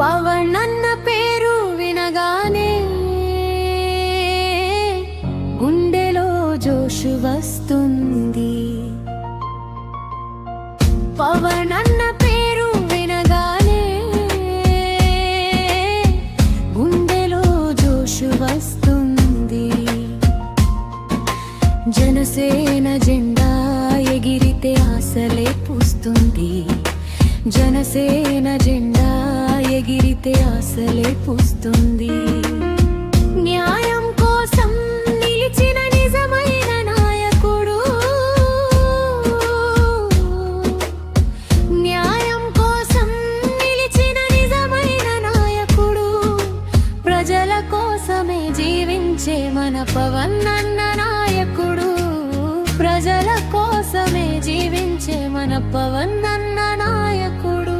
పవన్ అన్న పేరు వినగానే గుండెలో జోషు వస్తుంది. పవన్ అన్న పేరు వినగానే గుండెలో జోషు వస్తుంది. జనసేన జెండా ఎగిరితే ఆశలే పూస్తుంది. జనసేన జెండా ఎగిరితే ఆశలే పూస్తుంది. న్యాయం కోసం నిలిచిన నిజమైన నాయకుడు, న్యాయం కోసం నిలిచిన నిజమైన నాయకుడు, ప్రజల కోసమే జీవించే మన పవన్ అన్న నాయకుడు, ప్రజల కోసమే జీవించే మన పవన్ అన్న నాయకుడు.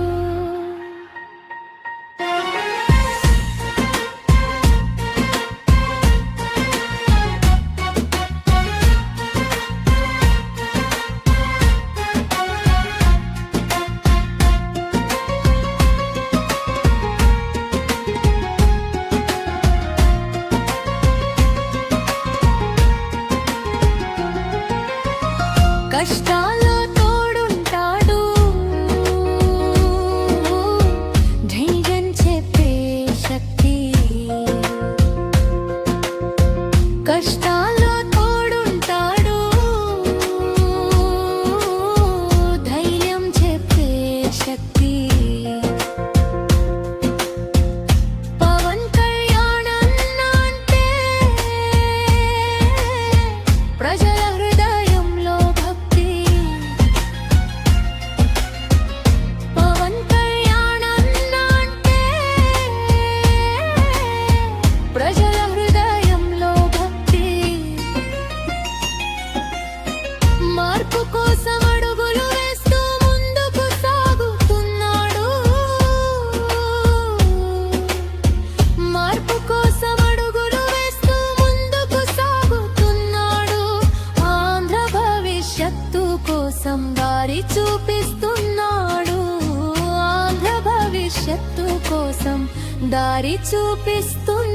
కష్టాల్లో తోడుంటాడు, ధైర్యం చెప్పే శక్తి. కష్టాల్లో తోడుంటాడు, ధైర్యం చెప్పే శక్తి. పవన్ కళ్యాణ్ అన్న అంటే ప్రజల హృదయంలో భక్తి. పవన్ కళ్యాణ్ అన్న అంటే ప్రజల హృదయంలో భక్తి. మార్పు కోసం అడుగులు వేస్తూ ముందుకు సాగుతున్నాడు. మార్పు కోసం అడుగులు వేస్తూ ముందుకు సాగుతున్నాడు. ఆంధ్ర భవిష్యత్తు కోసం దారి చూపిస్తున్నాడు. ఆంధ్ర భవిష్యత్తు కోసం దారి చూపిస్తున్నాడు.